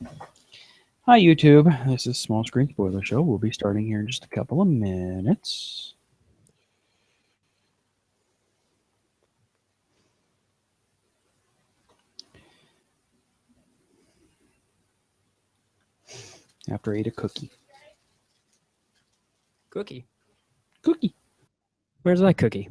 Hi, YouTube. This is Small Screen Spoiler Show. We'll be starting here in just a couple of minutes. After I ate a cookie. Cookie. Cookie. Where's my cookie?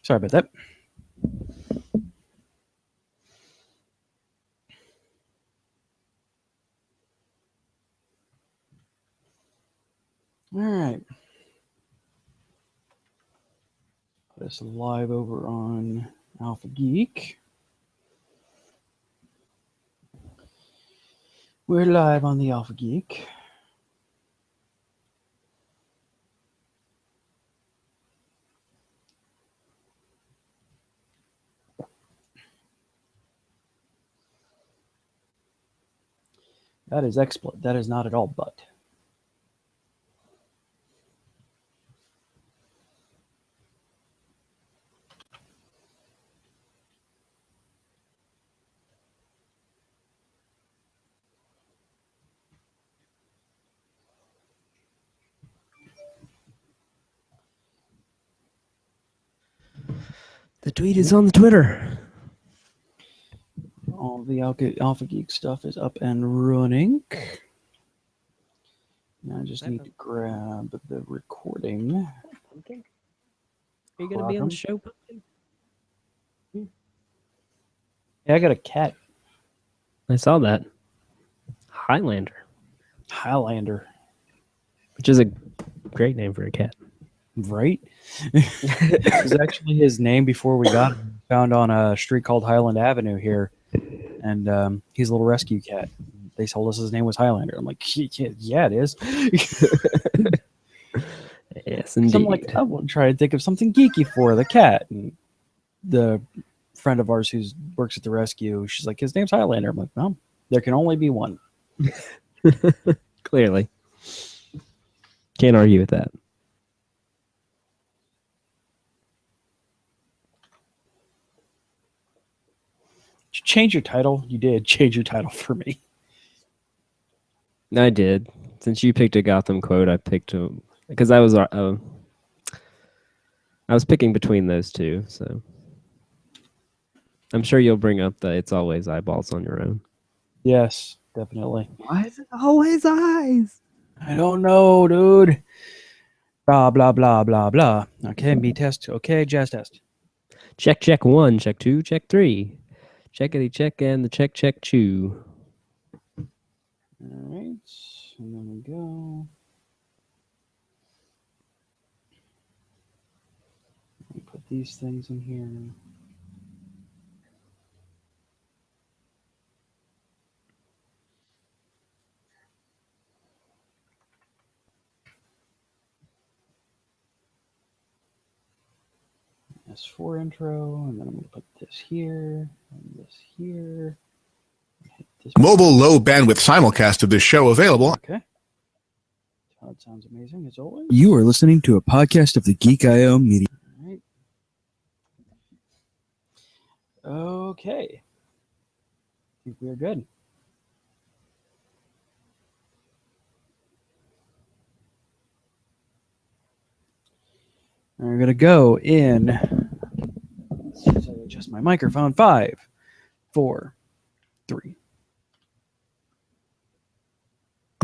Sorry about that. All right. Put us live over on Alpha Geek. We're live on the Alpha Geek. That is exploit. That is not at all but. The tweet is on the Twitter. All the Alpha Geek stuff is up and running. Now I just need to grab the recording. Pumpkin? Are you going to be on the show, Pumpkin? Yeah, I got a cat. I saw that. Highlander. Highlander. Which is a great name for a cat. Right? It was actually his name before we got him. Found on a street called Highland Avenue here. And he's a little rescue cat. They told us his name was Highlander. I'm like, yeah, it is. Yes, indeed. I'm like, I will try to think of something geeky for the cat. And the friend of ours who works at the rescue, she's like, his name's Highlander. I'm like, well, there can only be one. Clearly. Can't argue with that. Did you change your title? You did change your title for me. I did. Since you picked a Gotham quote, I picked a... Because I was picking between those two, so... I'm sure you'll bring up the It's Always Eyeballs on your own. Yes, definitely. Why is it always eyes? I don't know, dude. Blah, blah, blah, blah, blah. Okay, me test. Okay, jazz test. Check 1, check 2, check 3. Checkity check and the check chew. All right, and then we go. Let me put these things in here. S4 intro, and then I'm going to put this here, and this here. Mobile low bandwidth simulcast of this show available. Okay. That sounds amazing as always. You are listening to a podcast of the Geek.io Media. All right. Okay. I think we're good. We're going to go in. Let's adjust my microphone. 5, 4, 3.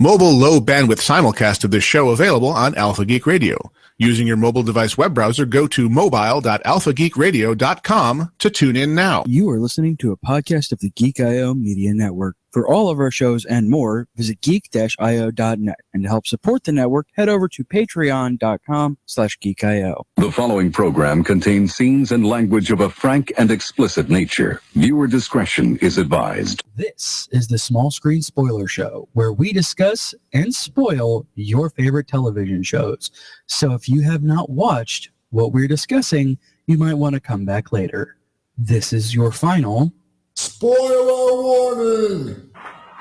Mobile low bandwidth simulcast of this show available on Alpha Geek Radio. Using your mobile device web browser, go to mobile.alphageekradio.com to tune in now. You are listening to a podcast of the Geek.io Media Network. For all of our shows and more, visit geek-io.net. And to help support the network, head over to patreon.com/geekio. The following program contains scenes and language of a frank and explicit nature. Viewer discretion is advised. This is the Small Screen Spoiler Show, where we discuss and spoil your favorite television shows. So if you have not watched what we're discussing, you might want to come back later. This is your final spoiler warning!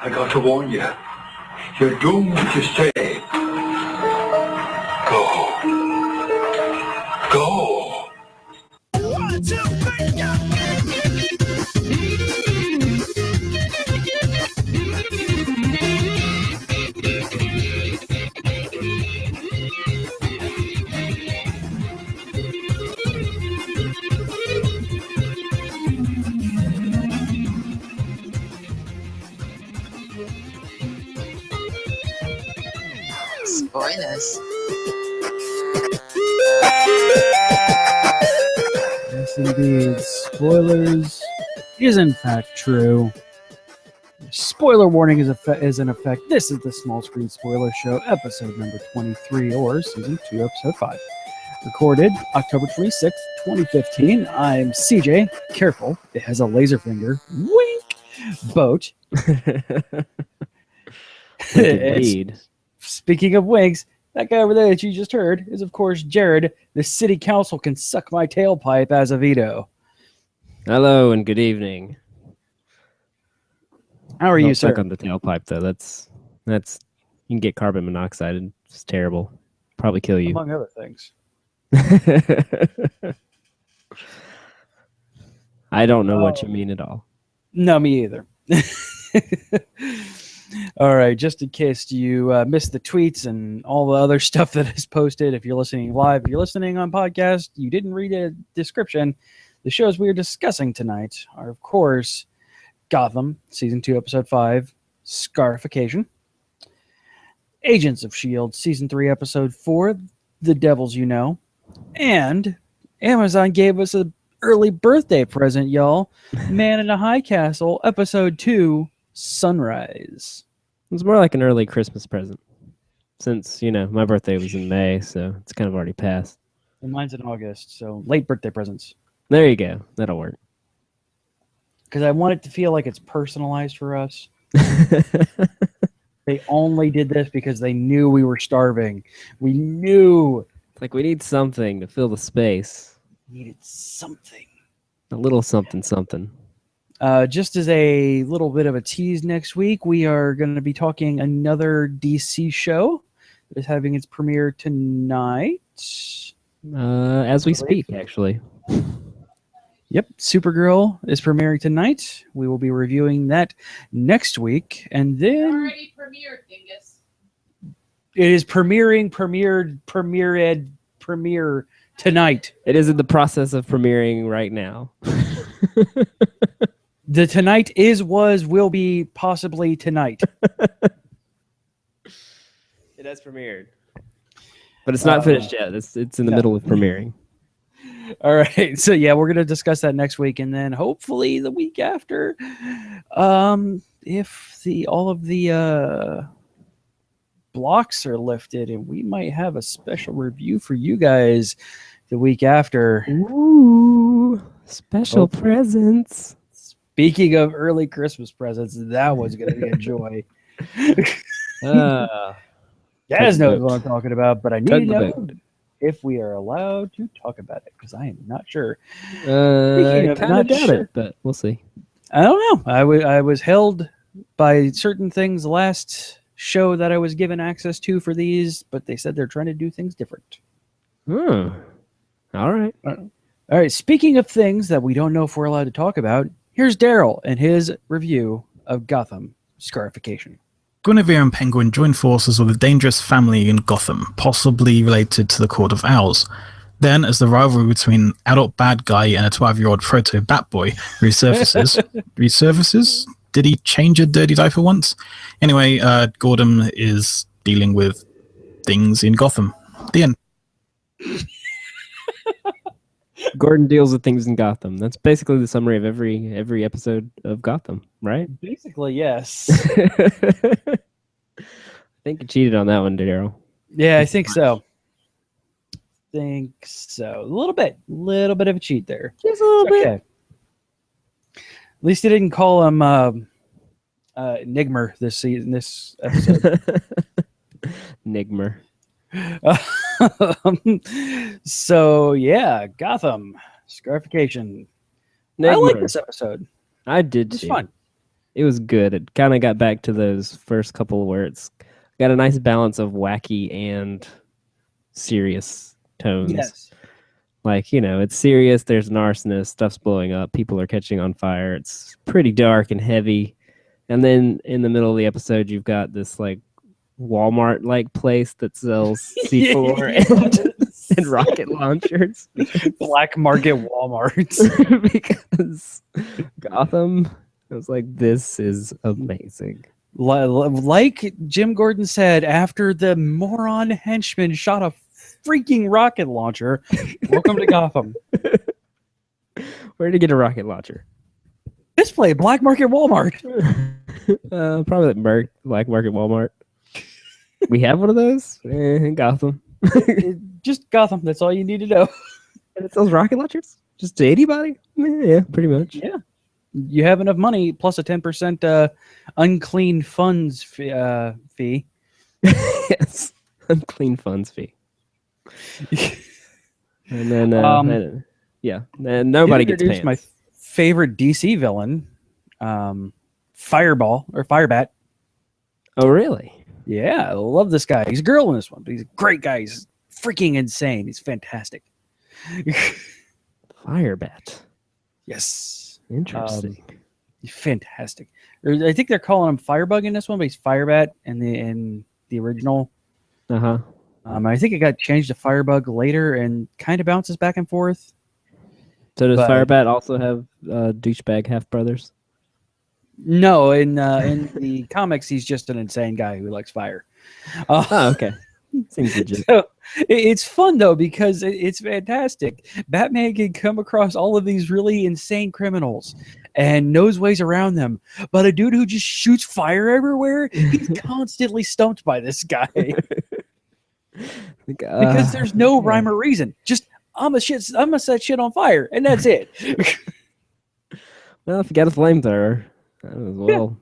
I got to warn you. You're doomed to stay. Go. Go. 1, 2, 3, go! Spoilers. Yes, indeed. Spoilers is in fact true. Spoiler warning is in effect. This is the Small Screen Spoiler Show, episode number 23, or season 2, episode 5. Recorded October 26th, 2015. I'm CJ. Careful, it has a laser finger. Wink! Boat. Indeed. Speaking of winks, that guy over there that you just heard is, of course, Jared. The city council can suck my tailpipe as a veto. Hello and good evening. How are you, Don't sir? suck on the tailpipe, though. That's you can get carbon monoxide, and it's terrible. Probably kill you. Among other things. I don't know what you mean at all. No, me either. All right, just in case you missed the tweets and all the other stuff that is posted, if you're listening live, if you're listening on podcast, you didn't read a description. The shows we are discussing tonight are, of course, Gotham, Season 2, Episode 5, Scarification, Agents of S.H.I.E.L.D., Season 3, Episode 4, The Devils You Know, and Amazon gave us an early birthday present, y'all, Man in a High Castle, Episode 2, Sunrise. It was more like an early Christmas present, since my birthday was in May, so it's kind of already passed. And mine's in August, so late birthday presents. There you go. That'll work. Because I want it to feel like it's personalized for us. They only did this because they knew we were starving. We knew. Like we need something to fill the space. Needed something. A little something something. Just as a little bit of a tease, next week we are going to be talking another DC show that is having its premiere tonight. As we speak, actually. Yep, Supergirl is premiering tonight. We will be reviewing that next week, and then Already premiered, dingus. it is premiere tonight. It is in the process of premiering right now. The tonight will be possibly tonight. It has premiered. But it's not finished yet. It's in the middle of premiering. All right. So yeah, we're going to discuss that next week, and then hopefully the week after, if all of the blocks are lifted, and we might have a special review for you guys the week after. Ooh, special presents. Speaking of early Christmas presents, that was going to be a joy. Gaz knows what I'm talking about, but I need to know if we are allowed to talk about it, because I am not sure. I kind of doubt it, but we'll see. I don't know. I was held by certain things last show that I was given access to for these, but they said they're trying to do things different. All right. All right. Speaking of things that we don't know if we're allowed to talk about, here's Daryl and his review of Gotham Scarification. Guinevere and Penguin join forces with a dangerous family in Gotham, possibly related to the Court of Owls. Then, as the rivalry between adult bad guy and a 12-year-old proto Batboy resurfaces. Did he change a dirty diaper once? Anyway, Gordon is dealing with things in Gotham. The end. Gordon deals with things in Gotham. That's basically the summary of every episode of Gotham, right? Basically, yes. I think you cheated on that one, Daryl. Yeah, I think so. A little bit of a cheat there. Just a little bit. Okay. At least he didn't call him Nigmer this season, this episode. Nigmer. So yeah, Gotham Scarification. I like this episode. I did It's too. fun. It was good. It kind of got back to those first couple where it's got a nice balance of wacky and serious tones. Yes. Like, it's serious. There's an arsonist. Stuff's blowing up. People are catching on fire. It's pretty dark and heavy. And then in the middle of the episode, you've got this like Walmart-like place that sells C4 and rocket launchers. Black market Walmart. Because Gotham, I was like, this is amazing. Like Jim Gordon said, after the moron henchman shot a freaking rocket launcher, welcome to Gotham. Where did he get a rocket launcher? Display Black Market Walmart. Probably like Black Market Walmart. We have one of those in Gotham. Just Gotham. That's all you need to know. And it sells rocket launchers? Just to anybody? Yeah, pretty much. Yeah. You have enough money plus a 10% unclean funds fee. Yes. Unclean funds fee. And then, and nobody gets pants. My favorite DC villain, Fireball or Firebat. Oh, really? Yeah, I love this guy. He's a girl in this one, but he's a great guy. He's freaking insane. He's fantastic. Firebat. Yes. Interesting. He's fantastic. I think they're calling him Firebug in this one, but he's Firebat in the original. Uh-huh. I think it got changed to Firebug later and kind of bounces back and forth. So does Firebat also have douchebag half-brothers? No, in the comics, he's just an insane guy who likes fire. Okay. Seems legit. So it's fun, though, because it's fantastic. Batman can come across all of these really insane criminals and knows ways around them. But a dude who just shoots fire everywhere, he's constantly stumped by this guy. Because there's no rhyme or reason. Just, I'm gonna set shit on fire, and that's it. Well, if you got a flamethrower, that as well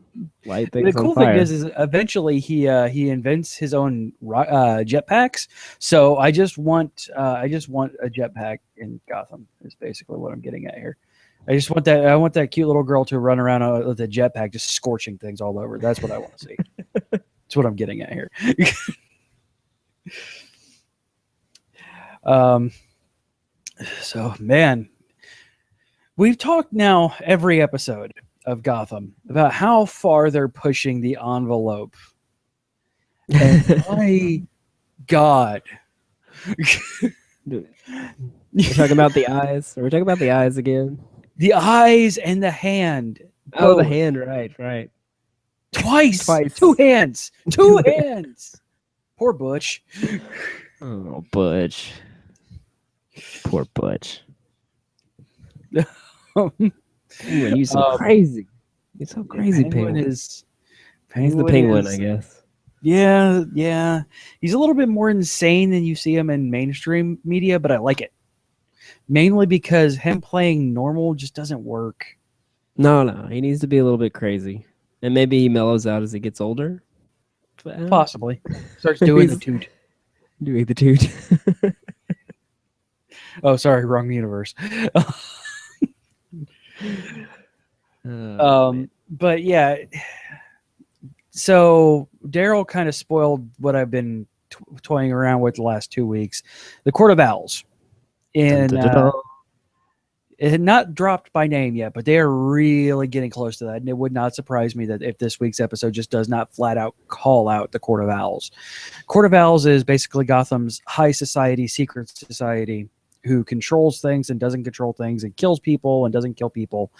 light things The cool on fire. thing is eventually he invents his own jetpacks. So I just want a jetpack in Gotham. Is basically what I'm getting at here. I just want that. I want that cute little girl to run around with a jetpack, just scorching things all over. That's what I want to see. That's what I'm getting at here. So man, we've talked now every episode of Gotham about how far they're pushing the envelope. And my God. We're talking about the eyes. Are we talking about the eyes again? The eyes and the hand. Oh, the Both. hand, right. Twice. Twice. Two hands. Two hands. Poor Butch. Oh, Butch. Poor Butch. Penguin, you're so crazy. You're so crazy, Penguin. He's the penguin, I guess. Yeah. He's a little bit more insane than you see him in mainstream media, but I like it. Mainly because him playing normal just doesn't work. No. He needs to be a little bit crazy. And maybe he mellows out as he gets older. Possibly. Starts doing the toot. Doing the toot. Oh, sorry, wrong universe. But yeah, so Daryl kind of spoiled what I've been toying around with the last 2 weeks. The Court of Owls. And it had not dropped by name yet, but they are really getting close to that. And it would not surprise me that if this week's episode just does not flat out call out the Court of Owls. Court of Owls is basically Gotham's high society, secret society. who controls things and doesn't control things, and kills people and doesn't kill people.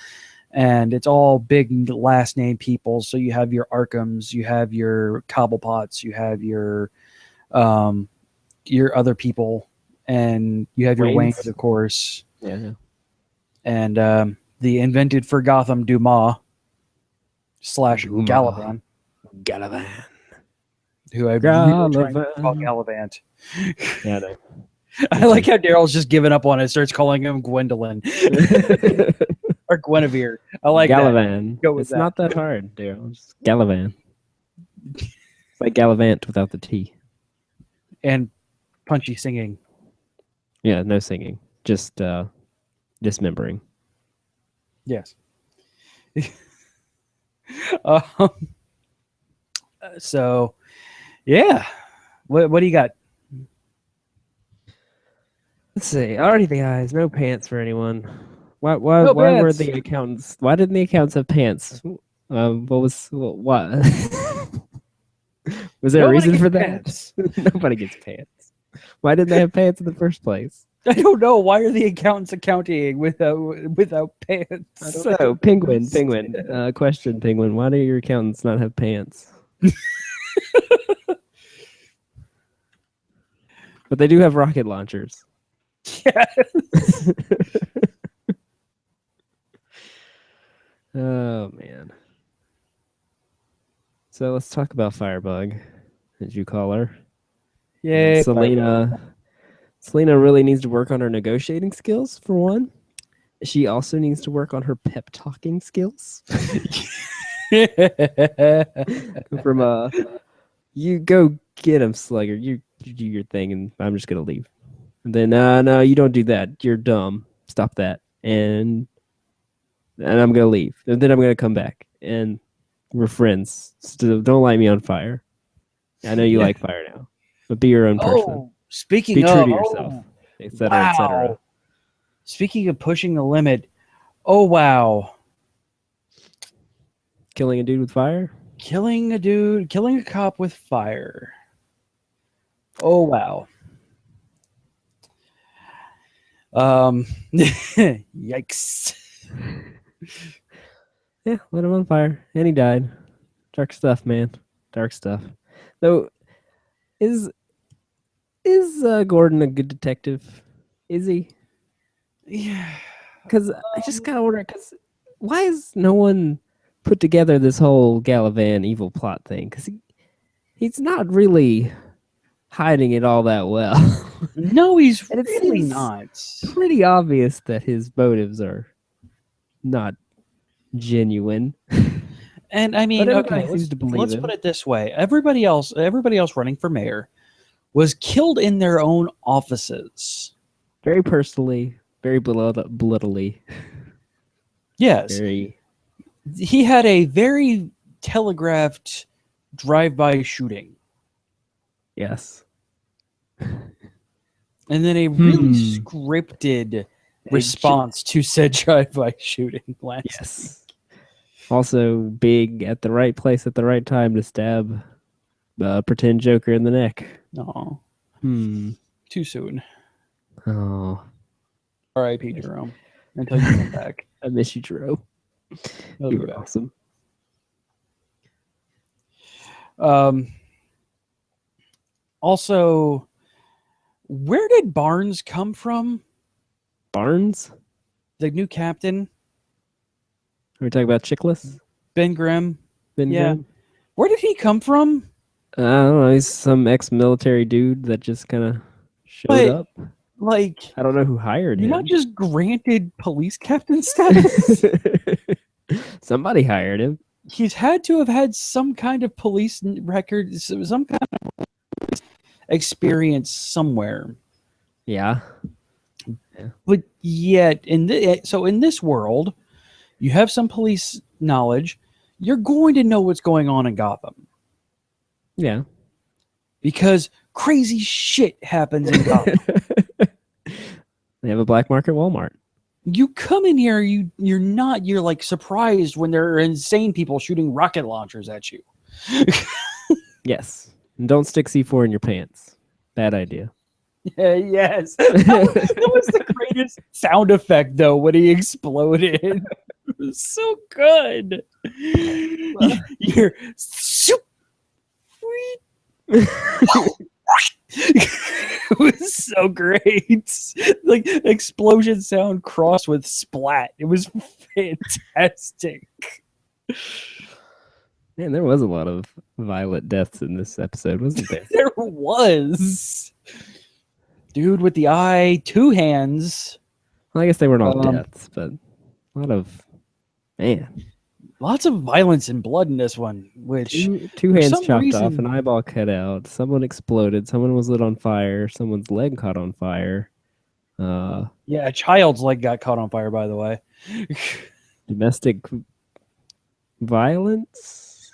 And it's all big last name people. So you have your Arkhams, you have your Cobblepots, you have your other people, and you have your Waynes, of course. Yeah. And the invented for Gotham Dumas / Galavan, who I really trying to call Galavant. Yeah, I know. I like how Daryl's just giving up on it, starts calling him Gwendolyn or Guinevere. I like Galavan. that. Go with it's that. not that hard, Daryl. Just Galavan. It's like Galavant without the T. And punchy singing. Yeah, no singing. Just dismembering. Yes. um, so, yeah. What do you got? Let's see. Already the eyes, no pants for anyone. Why No were pants. the accountants? Why didn't the accountants have pants? What? Was there a Nobody reason gets for that? pants. Nobody gets pants. Why didn't they have pants in the first place? I don't know. Why are the accountants accounting without pants? So, Penguin, question, Penguin. Why do your accountants not have pants? But they do have rocket launchers. Yes. Oh man. So let's talk about Firebug, as you call her. Yay. Selena really needs to work on her negotiating skills, for one. She also needs to work on her pep talking skills. From you go get him, Slugger. You do your thing, and I'm just gonna leave. And then no, you don't do that. You're dumb. Stop that. And I'm gonna leave. And then I'm gonna come back, and we're friends. Still, don't light me on fire. I know you like fire now, but be your own person. Oh, speaking Be of, true to yourself, etc., etc. wow. Speaking of pushing the limit, oh wow, Killing a dude with fire. killing a cop with fire. Oh wow. Yikes. Yeah, lit him on fire, and he died. Dark stuff, man. Dark stuff. Though, is Gordon a good detective? Is he? Yeah. Because I just gotta wonder. Because why has no one put together this whole Galavan evil plot thing? Because he's not really hiding it all that well. No, he's And it really seems not. pretty obvious that his motives are not genuine. And I mean, But everybody okay, seems to believe let's him. put it this way: everybody else running for mayor was killed in their own offices. Very personally, very bloodily. Yes, Very. he had a very telegraphed drive-by shooting, Yes. and then a really scripted response to said drive-by shooting last Yes. Also, big at the right place at the right time to stab pretend Joker in the neck. No, too soon. Oh, R.I.P. Jerome. Until you come back. I miss you, Jerome. He'll You be were back. awesome. Also, where did Barnes come from? Barnes? The new captain, Are we talking about Chickless? Ben Grimm. Ben Yeah. Grimm? Where did he come from? I don't know. He's some ex-military dude that just kind of showed But, up. Like, I don't know who hired you're him. not just granted police captain status. Somebody hired him. He's had to have had some kind of police record, some kind of experience somewhere. Yeah. But yet, in this world, you have some police knowledge. You're going to know what's going on in Gotham Yeah. because crazy shit happens in Gotham. They have a black market Walmart. You come in here, you're like surprised when there are insane people shooting rocket launchers at you. Yes. And don't stick C4 in your pants. Bad idea. Yes. That was the greatest sound effect, though, when he exploded. It was so good. You're soup. It was so great. Like explosion sound crossed with splat. It was fantastic. Man, there was a lot of violent deaths in this episode, wasn't there? There was. Dude with the eye, 2 hands. Well, I guess they weren't all deaths, but a lot of Lots of violence and blood in this one, which two for hands some chopped reason- off, an eyeball cut out, someone exploded, someone was lit on fire, someone's leg caught on fire. Yeah, a child's leg got caught on fire, by the way. Domestic violence?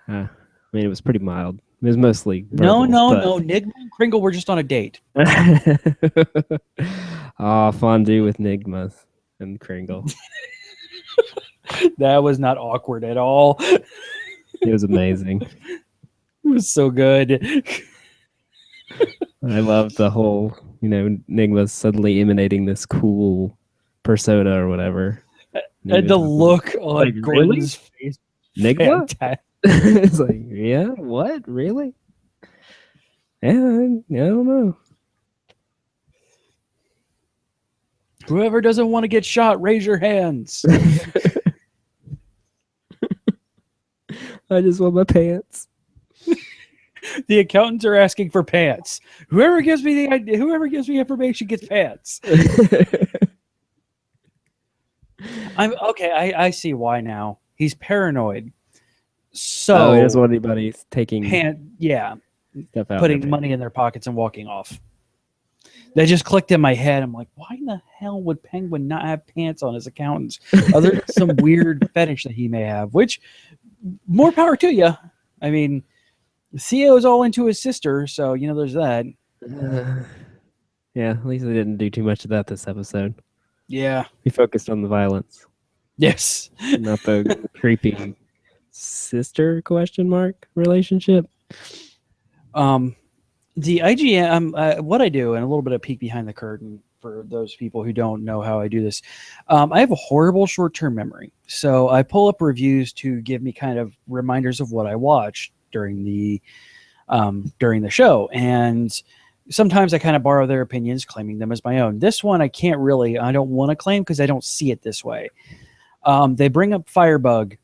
I mean, it was pretty mild. It was mostly No. verbal, Nigma and Kringle were just on a date. Oh, fondue with Nigma and Kringle. That was not awkward at all. It It was amazing. was so good. I loved the whole, Nigma suddenly emanating this cool persona or whatever. And the look on Like, really? Gordon's face. Nigma? Fantastic. It's like, yeah, what? Really? Yeah, I don't know. Whoever doesn't want to get shot, raise your hands. I just want my pants. The accountants are asking for pants. Whoever gives me the idea, whoever gives me information gets pants. I'm okay. I see why now. He's paranoid. So he doesn't want anybody taking stuff out. putting money in their pockets and walking off. That just clicked in my head. I'm like, why in the hell would Penguin not have pants on his accountants? Other than some weird fetish that he may have, which more power to you. I mean, Theo is all into his sister, so there's that. Yeah, at least they didn't do too much of that this episode. Yeah. We focused on the violence, Yes. not the creepy sister ? Relationship. The IGN, what I do, and a little bit of peek behind the curtain for those people who don't know how I do this. I have a horrible short-term memory, so I pull up reviews to give me kind of reminders of what I watched during the show, and sometimes I kind of borrow their opinions, claiming them as my own. This one I don't want to claim because I don't see it this way. They bring up Firebug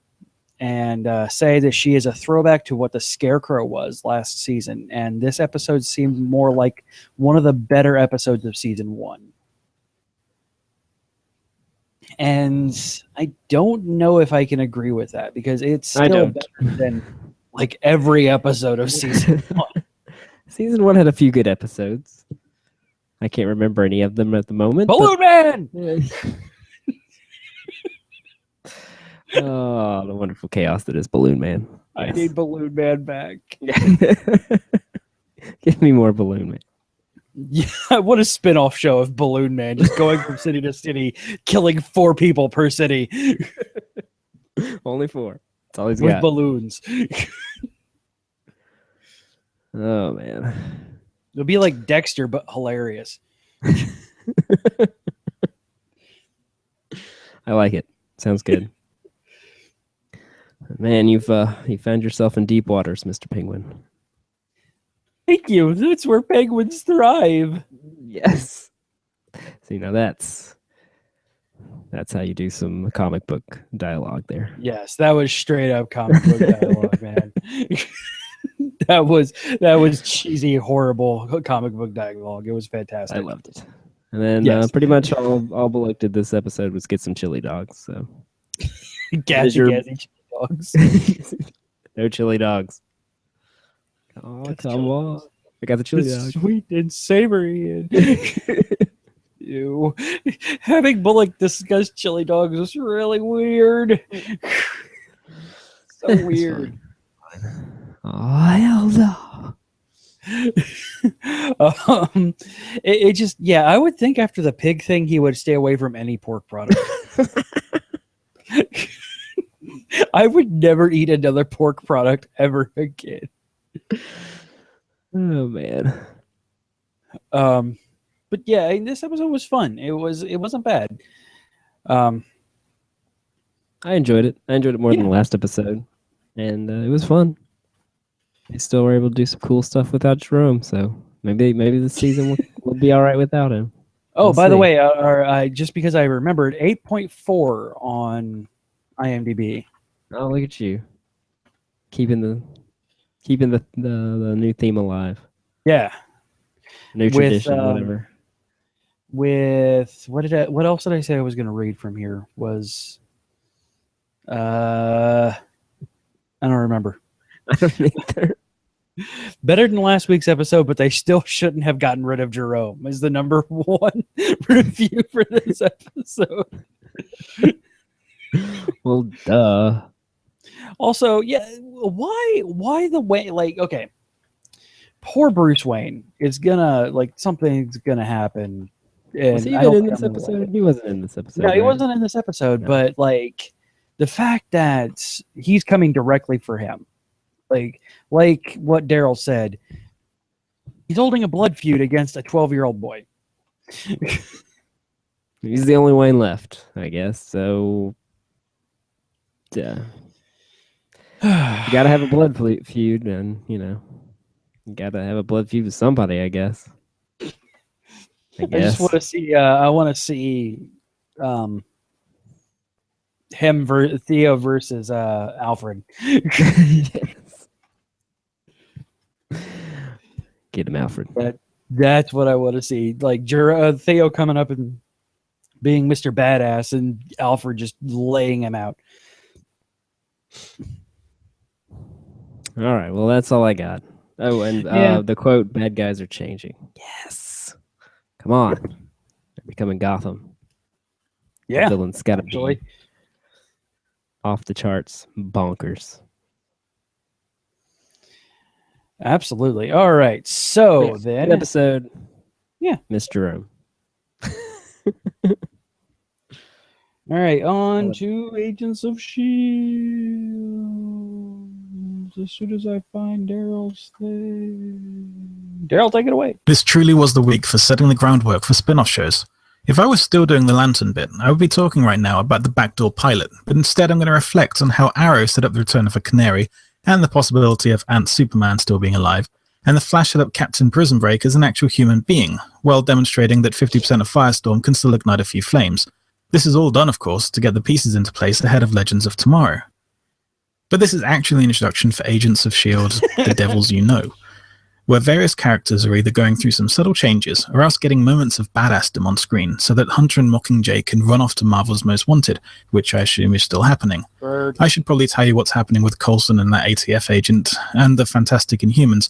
and say that she is a throwback to what the Scarecrow was last season, and this episode seemed more like one of the better episodes of season 1. And I don't know if I can agree with that because it's still better than like every episode of season 1. Season 1 had a few good episodes. I can't remember any of them at the moment. Balloon Man! Oh, the wonderful chaos that is Balloon Man. I need Balloon Man back. Give me more Balloon Man. Yeah, what a spin-off show of Balloon Man, just going from city to city, killing 4 people per city. Only 4. That's all he's with got. balloons. Oh, man. It'll be like Dexter, but hilarious. I like it. Sounds good. Man, you found yourself in deep waters, Mr. Penguin. Thank you. That's where penguins thrive. Yes. So that's how you do some comic book dialogue there. Yes, that was straight up comic book dialogue, man. That was cheesy, horrible comic book dialogue. It was fantastic. I loved it. And then pretty much all Bullock did this episode was get some chili dogs. So Gassy chili dogs. No chili dogs. Oh, come on. I got the chili dogs. Sweet and savory. And ew. Having Bullock discuss chili dogs was really weird. So weird. Oh, hell no. It just, I would think after the pig thing, he would stay away from any pork product. I would never eat another pork product ever again. Oh, man. But yeah, this episode was fun. It wasn't bad. I enjoyed it. I enjoyed it more than Yeah. the last episode, and it was fun. They still were able to do some cool stuff without Jerome, so maybe this season will be all right without him. Oh, We'll by the see. way, just because I remembered, 8.4 on IMDb. Oh, look at you, keeping the new theme alive, Yeah, new With, tradition, whatever. with what else did I say I was going to read from here? Was I don't remember. I don't either. Better than last week's episode, but they still shouldn't have gotten rid of Jerome. Is the number one review for this episode. Well, duh. Also, yeah, why the way? Like, okay, poor Bruce Wayne is gonna something's gonna happen. And Was he I even don't in think this I'm gonna like episode? it. He wasn't in this episode. No, he right? wasn't in this episode, No. but like the fact that he's coming directly for him, like what Daryl said, he's holding a blood feud against a 12-year-old boy. He's the only Wayne left, I guess. So, yeah, you gotta have a blood feud, and you gotta have a blood feud with somebody, I guess. I just want to see. I want to see Theo versus Alfred. Yes. Get him, Alfred. That's what I want to see. Like Theo coming up and being Mr. Badass, and Alfred just laying him out. All right. Well, that's all I got. Oh, and Yeah. the quote: "Bad guys are changing." Yes. Come on. They're becoming Gotham. Yeah, The villain's got to actually. be off the charts, bonkers. Absolutely. All right. So Good then, episode. Yeah. Mr. Jerome. all right, on to Agents of S.H.I.E.L.D. As soon as I find Daryl's thing. Daryl, take it away. This truly was the week for setting the groundwork for spin-off shows. If I was still doing the Lantern bit, I would be talking right now about the Backdoor pilot, but instead I'm going to reflect on how Arrow set up the return of a Canary, and the possibility of Ant-Superman still being alive, and the Flash set up Captain Prison Break as an actual human being, while demonstrating that 50% of Firestorm can still ignite a few flames. This is all done, of course, to get the pieces into place ahead of Legends of Tomorrow. But this is actually an introduction for Agents of S.H.I.E.L.D, the Devils You Know, where various characters are either going through some subtle changes or else getting moments of badassdom on screen so that Hunter and Mockingjay can run off to Marvel's Most Wanted, which I assume is still happening. Bird. I should probably tell you what's happening with Coulson and that ATF agent, and the Fantastic Inhumans,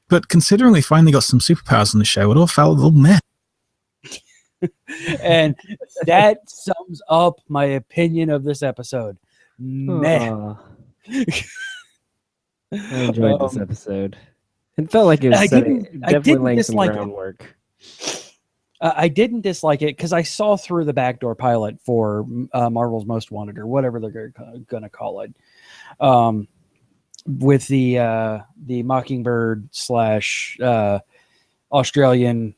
but considering we finally got some superpowers on the show, it all felt a little meh. And that sums up my opinion of this episode. Meh. Aw. I enjoyed this episode. It felt like it was I definitely didn't laying some dislike it. groundwork. I didn't dislike it because I saw through the Backdoor pilot for Marvel's Most Wanted, or whatever they're going to call it, with the Mockingbird / Australian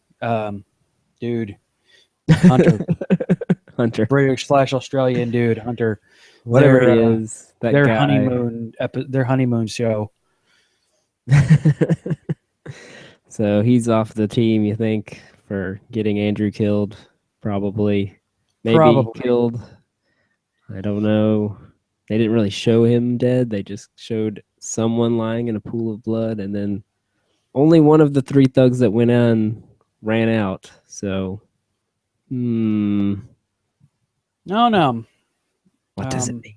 dude, Hunter, Hunter, British / Australian dude, Hunter. whatever Their, he is, that their guy. honeymoon show. So he's off the team, you think, for getting Andrew killed? Probably. Maybe Probably. killed. I don't know. They didn't really show him dead. They just showed someone lying in a pool of blood, and then only one of the three thugs that went on ran out. So, No. what does it Um, mean?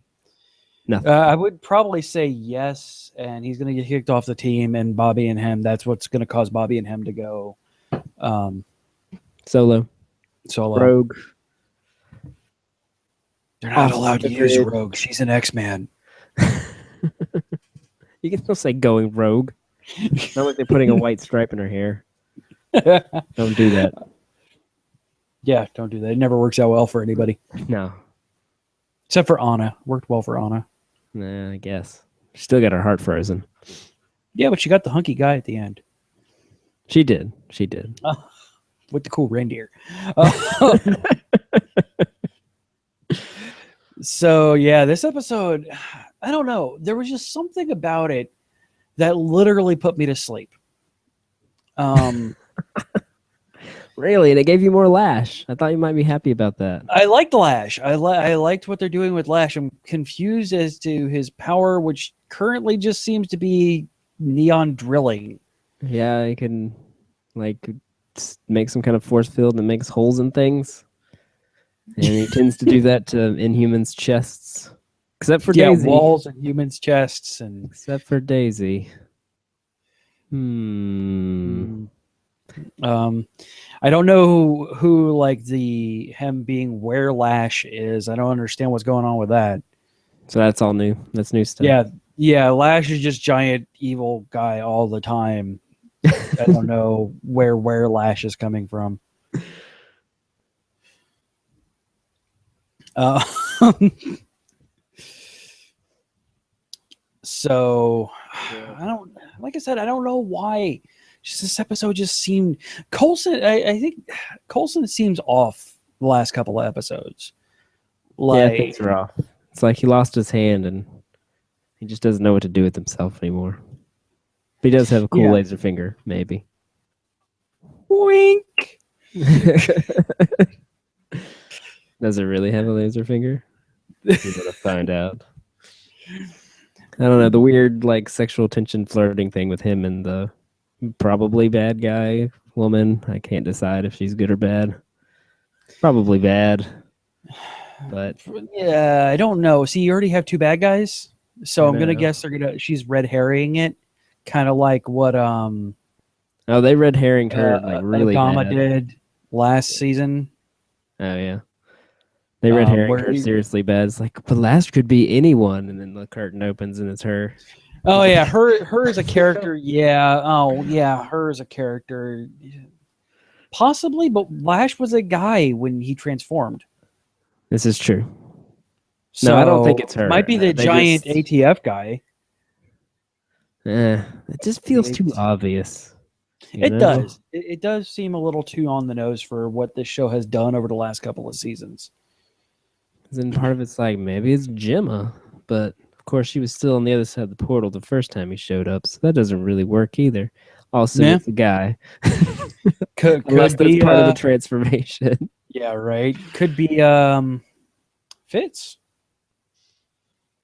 Nothing. I would probably say yes, and he's going to get kicked off the team, and Bobby and him, that's what's going to cause Bobby and him to go Solo. Rogue. They're not Off allowed the to use grid. Rogue. She's an X-Man. You can still say going rogue. Not like they're putting a white stripe in her hair. Don't do that. Yeah, don't do that. It never works out well for anybody. No. Except for Anna. Worked well for Anna. Nah, I guess. She still got her heart frozen. Yeah, but she got the hunky guy at the end. She did. She did. with the cool reindeer. Uh, so yeah, this episode, I don't know. There was just something about it that literally put me to sleep. Really? They gave you more Lash. I thought you might be happy about that. I liked Lash. I liked what they're doing with Lash. I'm confused as to his power, which currently just seems to be neon drilling. Yeah, you can like make some kind of force field that makes holes in things. And he tends to do that to Inhumans' chests. Except for Yeah, Daisy. walls and humans' chests and Except for Daisy. Hmm. I don't know who like the him being where Lash is. I don't understand what's going on with that. So that's all new. That's new stuff. Yeah. Lash is just giant evil guy all the time. I don't know where Lash is coming from. So I don't, like I said, I don't know why. Just this episode just seemed Coulson. I think Coulson seems off the last couple of episodes. Yeah, things are off. It's like he lost his hand and he just doesn't know what to do with himself anymore. But he does have a cool laser finger, maybe. Wink. Does it really have a laser finger? We're gonna find out. I don't know, the weird like sexual tension flirting thing with him and the probably bad guy woman. I can't decide if she's good or bad. Probably bad. But yeah, I don't know. See, you already have two bad guys, so I I'm gonna know. guess she's red herring it, kind of like what oh, they red herringed her like really Agama bad. did last season. Oh yeah. They red herringed her where- seriously bad. It's like, but Lash could be anyone, and then the curtain opens and it's her. Oh yeah, her as a character. Yeah. Oh yeah, her as a character. Possibly, but Lash was a guy when he transformed. This is true. So No, I don't think it's her. Might be the They giant just- ATF guy. It just feels too obvious. you It know? does. It does seem a little too on the nose for what this show has done over the last couple of seasons. Then part of it's like maybe it's Gemma, but of course she was still on the other side of the portal the first time he showed up, so that doesn't really work either. Also, Yeah. it's a guy. Could Unless that's be, part of the transformation. Yeah, right. Could be Fitz.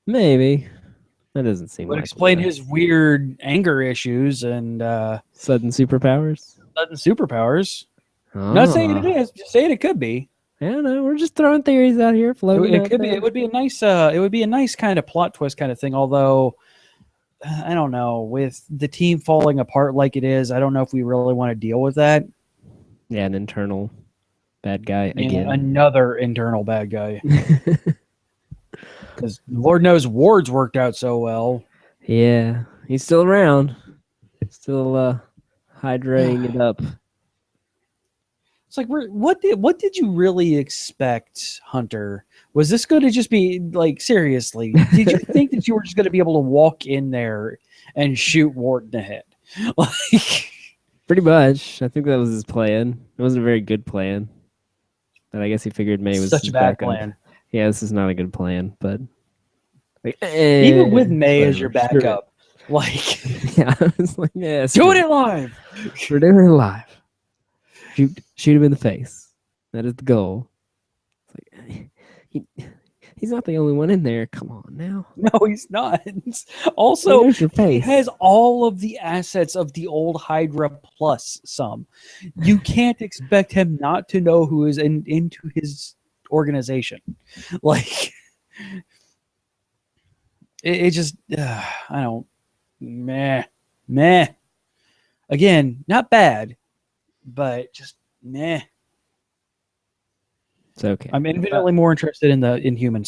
Maybe. That doesn't seem Would like explain his weird anger issues and sudden superpowers. sudden superpowers. Oh. Not saying it is, just saying it could be. I don't know. We're just throwing theories out here, floating. It out could be. there. It would be a nice. It would be a nice kind of plot twist kind of thing. Although, I don't know, with the team falling apart like it is, I don't know if we really want to deal with that. Yeah, an internal bad guy again. Another internal bad guy. Because Lord knows Ward's worked out so well. Yeah, he's still around. Still hydrating it up. It's like, what did you really expect, Hunter? Was this going to just be like, seriously? Did you think that you were just going to be able to walk in there and shoot Ward in the head? Like, Pretty much. I think that was his plan. It wasn't a very good plan. But I guess he figured May was such his a bad backup. plan. Yeah, this is not a good plan, but like, Even with May as your whatever, screw backup, like, it. Yeah, I was like, yeah, doing it live. We're doing it live. Shoot him in the face. That is the goal. It's like, he's not the only one in there. Come on now. No, he's not. Also, There's your he face. has all of the assets of the old Hydra plus some. You can't expect him not to know who is into his organization. Like, it just, I don't, meh. Again, not bad, but just meh. It's okay. I'm infinitely more interested in the Inhuman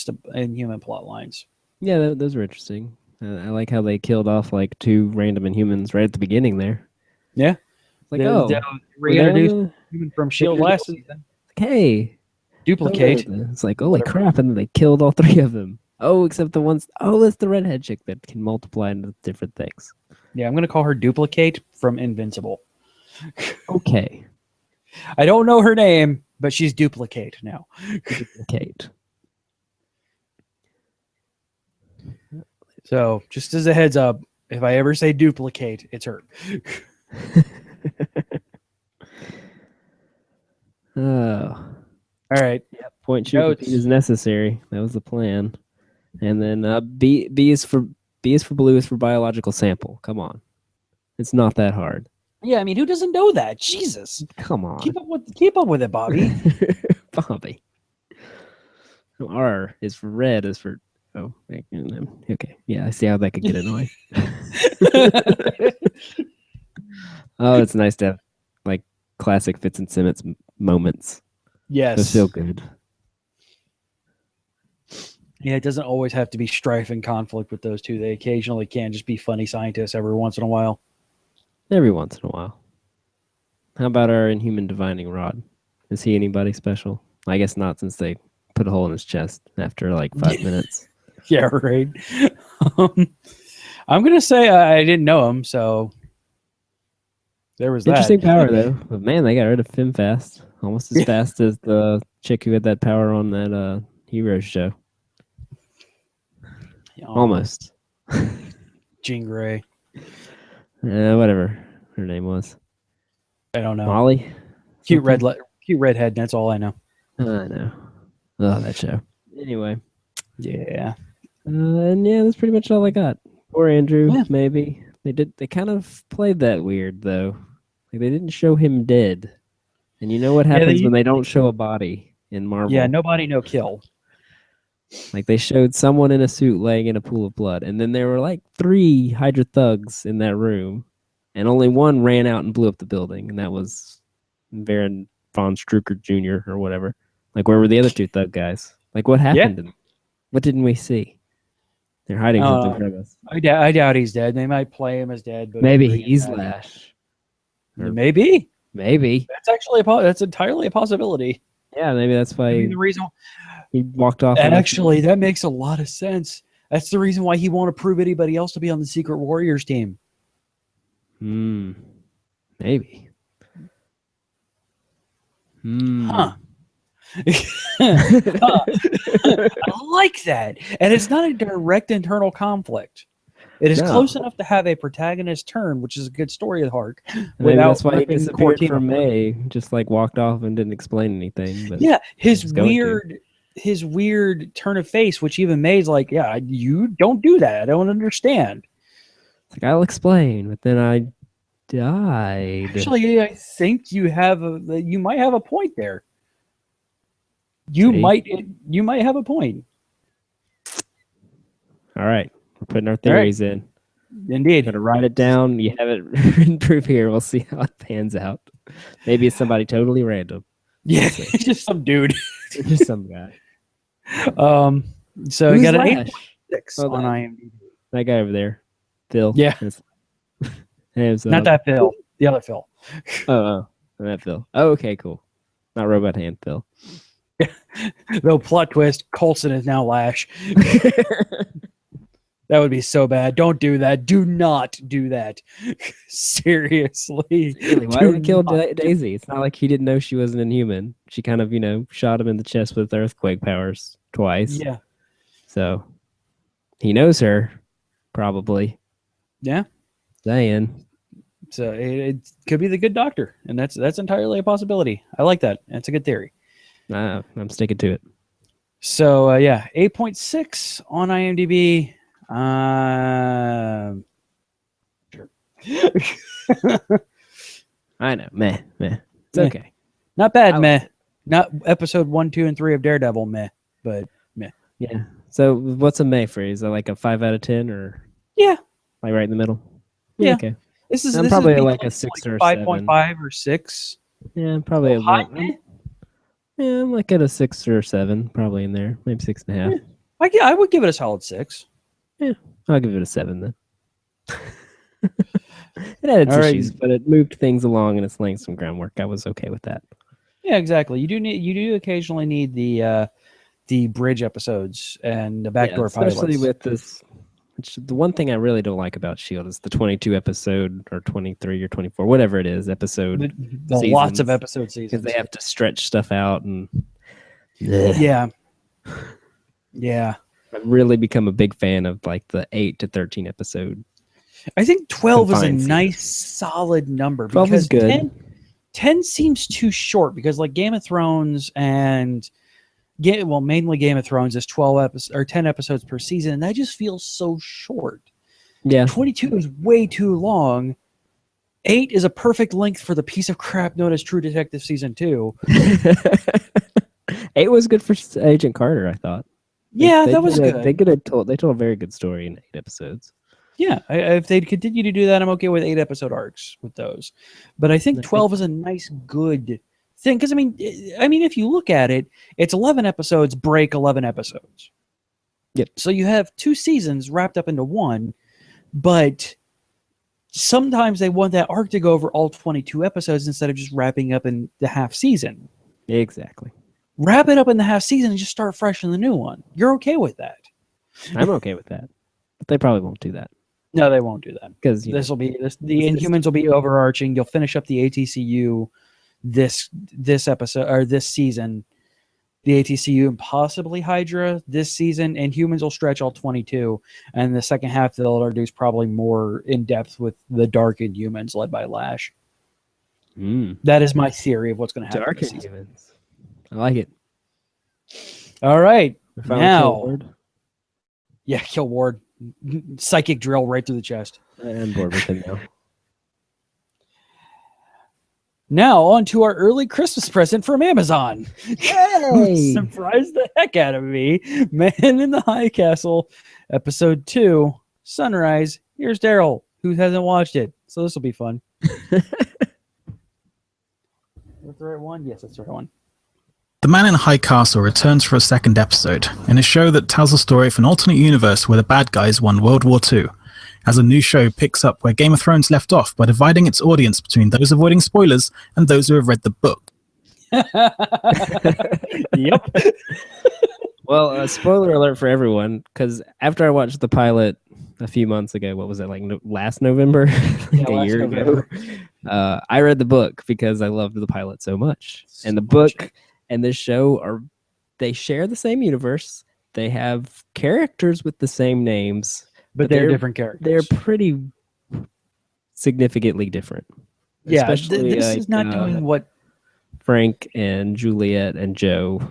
plot lines. Yeah, those were interesting. I like how they killed off like two random Inhumans right at the beginning there. Yeah. Like, Reintroduced Human from S.H.I.E.L.D. last season. Hey, Duplicate. It's like, holy crap, and then they killed all three of them. Oh, except the ones. Oh, it's the redhead chick that can multiply into different things. Yeah, I'm going to call her Duplicate from Invincible. Okay. I don't know her name, but she's Duplicate now. Duplicate. So just as a heads up, if I ever say Duplicate, it's her. Oh. All right. Point shoot Notes. repeat is necessary. That was the plan. And then B is for blue is for biological sample. Come on. It's not that hard. Yeah, I mean, who doesn't know that? Jesus. Come on. Keep up with it, Bobby. Bobby. R is for red is for okay. Yeah, I see how that could get annoying. Oh, it's nice to have like classic Fitz and Simmons moments. Yes. Those feel good. Yeah, it doesn't always have to be strife and conflict with those two. They occasionally can just be funny scientists every once in a while. Every once in a while. How about our Inhuman Divining Rod? Is he anybody special? I guess not, since they put a hole in his chest after like 5 minutes. Yeah, right. I'm gonna say I didn't know him, so there was Interesting that. power though. But man, they got rid of him fast. Almost as fast as the chick who had that power on that Heroes show. Almost. Jean Grey. Whatever her name was. I don't know. Molly? Cute redhead. That's all I know. I know. Oh, that show. Anyway. Yeah. And yeah, that's pretty much all I got. Poor Andrew, maybe. They kind of played that weird though. Like they didn't show him dead. And you know what happens when they don't show a body in Marvel? Yeah, nobody, no kill. Like they showed someone in a suit laying in a pool of blood, and then there were like 3 Hydra thugs in that room, and only one ran out and blew up the building, and that was Baron von Strucker Jr. or whatever. Like where were the other 2 thug guys? Like what happened to them? What didn't we see? They're hiding something from us. I doubt he's dead. They might play him as dead, but maybe he's Lash. Maybe. That's actually that's entirely a possibility. Yeah, maybe that's why the reason he walked off. Actually, that makes a lot of sense. That's the reason why he won't approve anybody else to be on the Secret Warriors team. Maybe. Huh. I like that. And it's not a direct internal conflict. It is close enough to have a protagonist turn, which is a good story arc. Maybe that's why he disappeared from May, just like walked off and didn't explain anything. But yeah, his weird turn of face, which even May's like, yeah, you don't do that. I don't understand. It's like, I'll explain, but then I died. Actually, I think you might have a point there. You might have a point. All right. We're putting our theories in. Indeed. Gotta write it down. You have it written proof here. We'll see how it pans out. Maybe it's somebody totally random. Yeah, just some dude. Just some guy. So you got an 8.6 on IMDb. That guy over there. Phil. Yeah. Not that Phil. The other Phil. Oh, that Phil. Oh, okay, cool. Not Robot Hand Phil. Though plot twist, Coulson is now Lash. That would be so bad. Don't do that. Do not do that. Seriously. Really, why did he kill Daisy? It's not like he didn't know she was an Inhuman. She kind of, shot him in the chest with earthquake powers twice. Yeah. So he knows her, probably. Yeah. Saying. So it could be the good doctor, and that's entirely a possibility. I like that. That's a good theory. I'm sticking to it. So 8.6 on IMDb. Sure. I know, meh. It's okay. Not bad, meh. Not episode 1, 2, and 3 of Daredevil, meh. But meh. Yeah. So what's a meh for you? Is that like a 5 out of 10 or? Yeah. Like right in the middle. Yeah. Okay. This I'm probably like a 6 or 7. 5.5 or 6. Yeah, probably a high, yeah, I'm like at a 6 or 7, probably in there, maybe 6.5. Yeah. I would give it a solid 6. Yeah, I'll give it a 7 then. It had its issues, but it moved things along and it's laying some groundwork. I was okay with that. Yeah, exactly. You do occasionally need the bridge episodes and the backdoor pilots, especially with this Which the one thing I really don't like about S.H.I.E.L.D. is the 22 episode or 23 or 24, whatever it is, episode. The lots of seasons, episode because seasons. they have to stretch stuff out and. Yeah. Yeah. I've really become a big fan of like the 8 to 13 episode. I think 12 is a Confined nice, solid number 12 because is good. 10 seems too short because like Game of Thrones and mainly Game of Thrones is 12 episodes or 10 episodes per season, and that just feels so short. Yeah. 22 is way too long. 8 is a perfect length for the piece of crap known as True Detective Season 2. 8 was good for Agent Carter, I thought. Yeah, that was good. They told a very good story in 8 episodes. Yeah, if they'd continue to do that, I'm okay with 8 episode arcs with those. But I think 12 is a nice, good thing because I mean, if you look at it, it's 11 episodes break 11 episodes. Yep. So you have 2 seasons wrapped up into one, but sometimes they want that arc to go over all 22 episodes instead of just wrapping up in the half season. Exactly. Wrap it up in the half season and just start fresh in the new one. You're okay with that? I'm okay with that, but they probably won't do that. No, they won't do that because the Inhumans will be overarching. You'll finish up the ATCU this episode or this season. The ATCU and possibly Hydra this season, and Humans will stretch all 22. And the second half they'll introduce probably more in depth with the Dark Inhumans led by Lash. That is my theory of what's going to happen. Dark Inhumans. I like it. All right, now, Kill Kill Ward, psychic drill right through the chest. I'm bored with him now. Now on to our early Christmas present from Amazon. Hey! Surprised the heck out of me. Man in the High Castle, episode 2, Sunrise. Here's Daryl, who hasn't watched it, so this will be fun. That's the right one? Yes, that's the right one. The Man in High Castle returns for a second episode, in a show that tells the story of an alternate universe where the bad guys won World War II, as a new show picks up where Game of Thrones left off by dividing its audience between those avoiding spoilers and those who have read the book. Yep. Well, spoiler alert for everyone, because after I watched the pilot a few months ago, what was it, like last November? Yeah, a year ago. I read the book because I loved the pilot so much. And the book and this show they share the same universe. They have characters with the same names, but they're different characters. They're pretty significantly different. Yeah, especially this is not doing what Frank and Juliet and Joe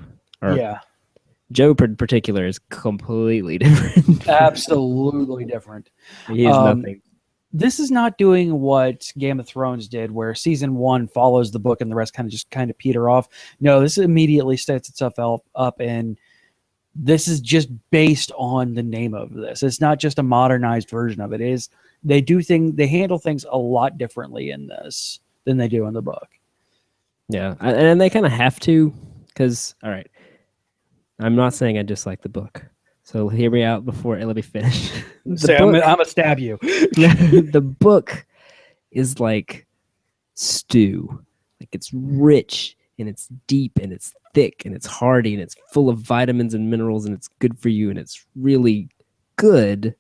are. Yeah. Joe in particular is completely different. Absolutely different. He is nothing. This is not doing what Game of Thrones did, where season 1 follows the book and the rest kind of peter off. No, this immediately sets itself up, and this is just based on the name of this. It's not just a modernized version of it. They handle things a lot differently in this than they do in the book. Yeah, and they kind of have to, because all right, I'm not saying I dislike the book. So hear me out before let me finish. I'm gonna stab you. The book is like stew. Like it's rich and it's deep and it's thick and it's hearty and it's full of vitamins and minerals and it's good for you and it's really good.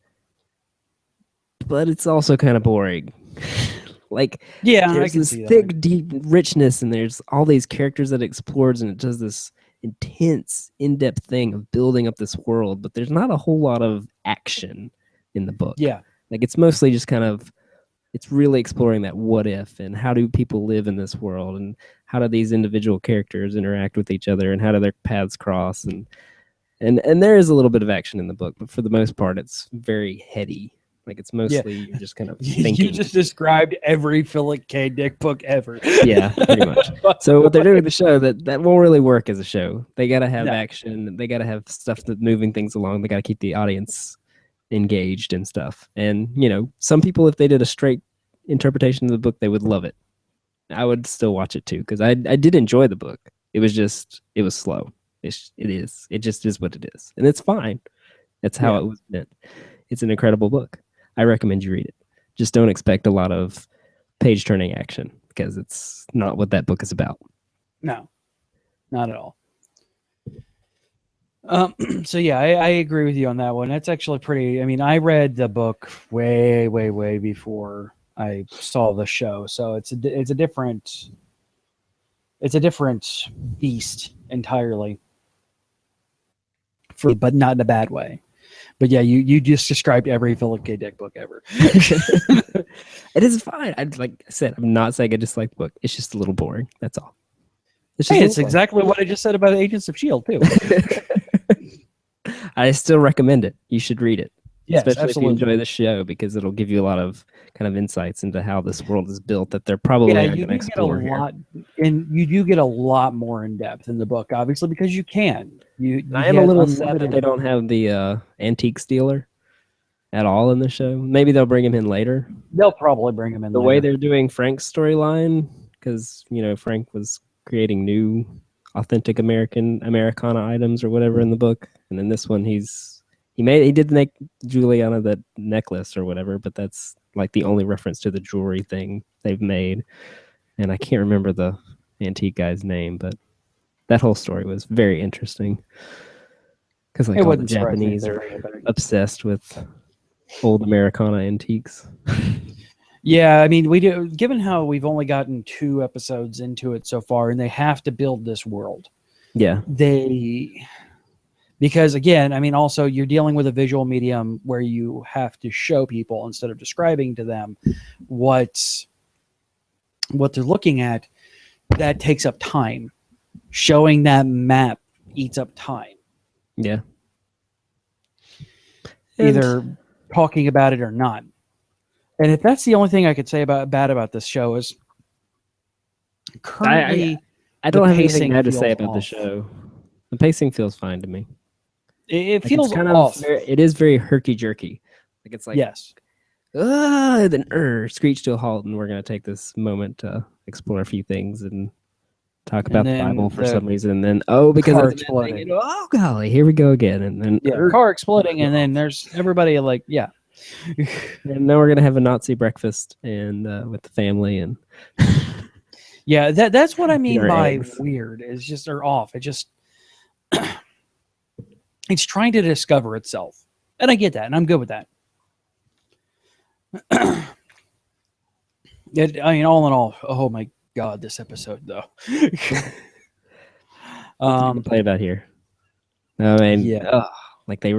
But it's also kind of boring. Like there's this thick, deep richness and there's all these characters that it explores and it does this intense, in-depth thing of building up this world, but there's not a whole lot of action in the book. Yeah. Like it's mostly just kind of, it's really exploring that what if and how do people live in this world and how do these individual characters interact with each other and how do their paths cross and there is a little bit of action in the book, but for the most part it's very heady. Like it's mostly you're just kind of thinking. You just described every Philip K. Dick book ever. Yeah, pretty much. So what they're doing with the show, that won't really work as a show. They got to have action. They got to have stuff that's moving things along. They got to keep the audience engaged and stuff. And, some people, if they did a straight interpretation of the book, they would love it. I would still watch it too, because I did enjoy the book. It was slow. It is. It just is what it is. And it's fine. That's how it was meant. It's an incredible book. I recommend you read it. Just don't expect a lot of page-turning action because it's not what that book is about. No, not at all. So yeah, I agree with you on that one. That's actually pretty. I mean, I read the book way, way, way before I saw the show, so it's a different beast entirely, but not in a bad way. But yeah, you just described every Philip K. Dick book ever. It is fine. Like I said, I'm not saying I dislike the book. It's just a little boring. That's all. It's just Hey, a it's little exactly what I just said about Agents of S.H.I.E.L.D. too. boring. I still recommend it. You should read it. Yes, Especially if you absolutely. enjoy the show, because it'll give you a lot of kind of insights into how this world is built that they're probably Yeah, aren't you going to do get a explore here. lot, and you do get a lot more in depth in the book, obviously, because you can. You I am a get little sad that unlimited. they don't have the antique dealer at all in the show. Maybe they'll bring him in later. They'll probably bring him in The way later. they're doing Frank's storyline, because Frank was creating new, authentic Americana items or whatever in the book, and in this one he did make Juliana that necklace or whatever, but that's like the only reference to the jewelry thing they've made, and I can't remember the antique guy's name, but that whole story was very interesting because like It all the wouldn't surprise me if Japanese they are bring it back. obsessed with old Americana antiques. Yeah, I mean, we do. Given how we've only gotten 2 episodes into it so far, and they have to build this world, Yeah, because again, I mean, also you're dealing with a visual medium where you have to show people instead of describing to them what they're looking at. That takes up time. Showing that map eats up time. yeah. Either talking about it or not. And if that's the only thing I could say bad about this show is currently I don't the have anything pacing bad to say feels about the off. show. The pacing feels fine to me. It Like, feels it's kind off. of it is very herky jerky. Like it's like Yes. then screech to a halt, and we're gonna take this moment to explore a few things and talk about the then Bible for the some reason, and then because car it's an ending, exploding. oh golly, here we go again, and then Yeah, car exploding, and then there's everybody like, yeah. and then we're gonna have a Nazi breakfast and with the family and Yeah, that's what I mean our by eggs. weird. Is just they're off. It just it's trying to discover itself. And I get that, and I'm good with that. I mean, all in all, oh my god, this episode though. Play about here. I mean, Yeah. like they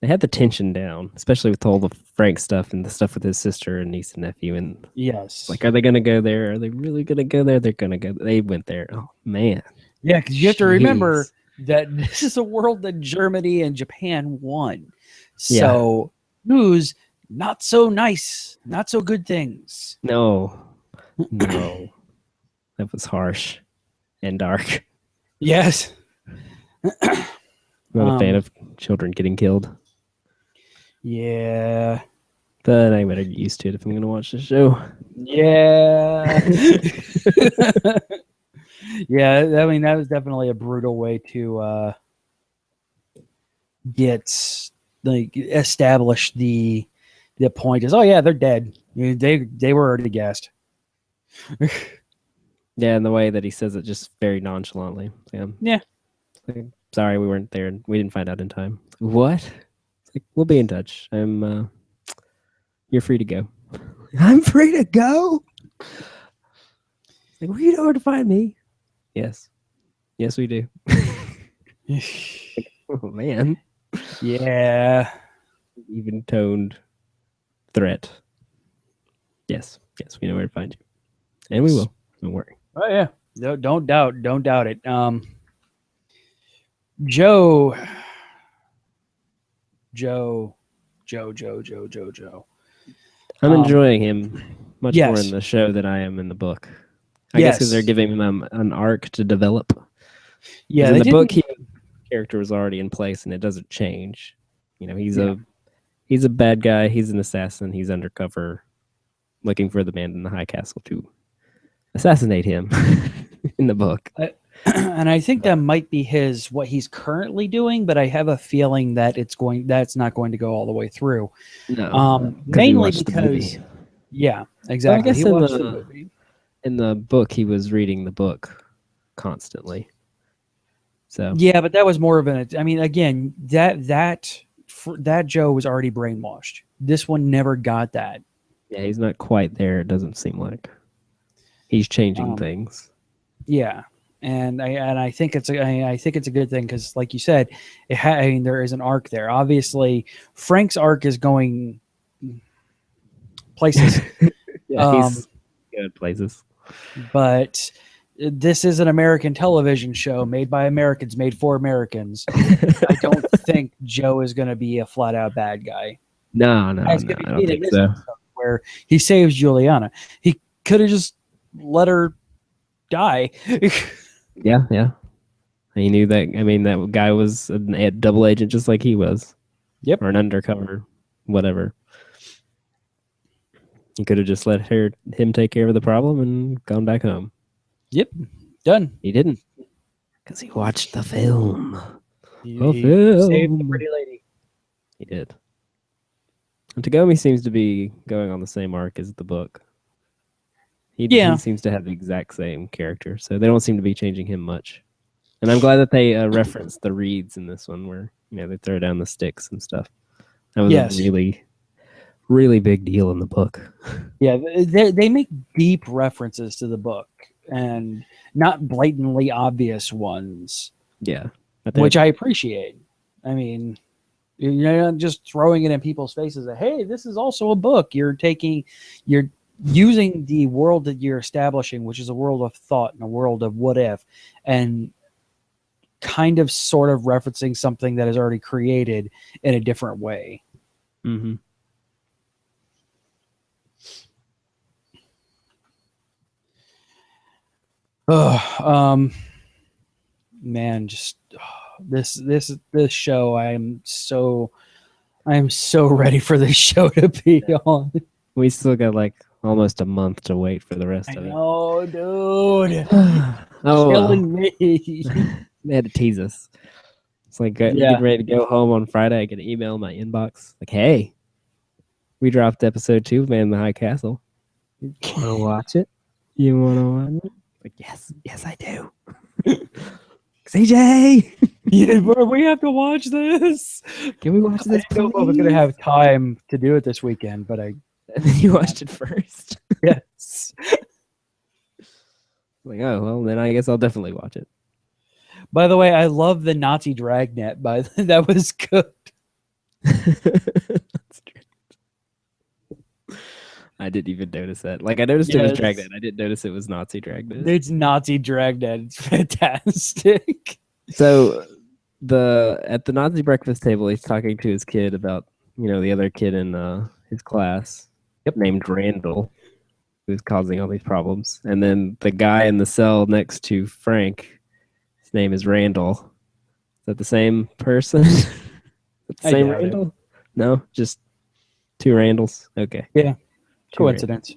had the tension down, especially with all the Frank stuff and the stuff with his sister and niece and nephew. And Yes. like, are they going to go there? Are they really going to go there? They're going to go. They went there. Oh man. Yeah, because you have to remember Jeez. that this is a world that Germany and Japan won. So news, not so nice, not so good things. No, that was harsh and dark. Yes. Not a fan of children getting killed, Yeah. but I better get used to it if I'm going to watch the show. Yeah. Yeah, I mean, that was definitely a brutal way to establish the point is, oh yeah, they're dead. They were already gassed. Yeah, and the way that he says it just very nonchalantly. Yeah. Like, sorry, we weren't there. We didn't find out in time. What? It's like, we'll be in touch. You're free to go. I'm free to go? Like, well, you know where to find me. Yes. Yes, we do. Oh, man. Yeah. Even toned threat. Yes. Yes, we know where to find you. And we will. Don't worry. Oh yeah. No, don't doubt it. Joe. I'm enjoying him much more yes. in the show than I am in the book. I guess because they're giving him an arc to develop. Yeah, in the book, character was already in place, and it doesn't change. He's a bad guy. He's an assassin. He's undercover, looking for the man in the high castle to assassinate him. In the book, and I think that might be what he's currently doing, but I have a feeling that that's not going to go all the way through. No, mainly because, yeah, exactly. He watched the movie. In the book, he was reading the book constantly. So Yeah, but that was more of an. I mean, again, that Joe was already brainwashed. This one never got that. yeah, he's not quite there. It doesn't seem like he's changing things. Yeah, and I think it's a good thing because, like you said, I mean, there is an arc there. Obviously, Frank's arc is going places. Yeah, he's good places. But this is an American television show made by Americans, made for Americans. I don't think Joe is going to be a flat out bad guy. No, I I don't think so. Where he saves Juliana, he could have just let her die. Yeah. He knew that. I mean, that guy was a double agent just like he was. Yep. Or an undercover, whatever. He could have just let him take care of the problem and gone back home. Yep. Done. He didn't. Because he watched the film. He film. saved the pretty lady. He did. And Tagomi seems to be going on the same arc as the book. He seems to have the exact same character, so they don't seem to be changing him much. And I'm glad that they reference the reeds in this one, where they throw down the sticks and stuff. That was a really, really big deal in the book. Yeah, they make deep references to the book, and not blatantly obvious ones. Yeah, which I appreciate. I mean, you're not just throwing it in people's faces that, hey, this is also a book. You're using the world that you're establishing, which is a world of thought and a world of what if, and kind of sort of referencing something that is already created in a different way. Mm-hmm. Man, just this show, I am so ready for this show to be on. We still got like almost a month to wait for the rest of it. Oh, dude. Killing me. They had to tease us. It's like getting ready to go home on Friday. I get an email in my inbox like, hey, we dropped episode 2 of Man in the High Castle. You want to watch it? You want to watch it? Like, yes, I do. CJ! Yeah, we have to watch this. Can we watch this? I don't know if I'm going to have time to do it this weekend, but you watched it first? Yes. Like, oh, well, then I guess I'll definitely watch it. By the way, I love the Nazi dragnet. That was good. That's true. I didn't even notice that. Like, I noticed it was Dragnet. I didn't notice it was Nazi Dragnet. It's Nazi Dragnet. It's fantastic. So, at the Nazi breakfast table, he's talking to his kid about, the other kid in his class, named Randall, who's causing all these problems. And then the guy in the cell next to Frank, his name is Randall. Is that the same person? The same Randall? No, just 2 Randalls. Okay. Yeah. Coincidence.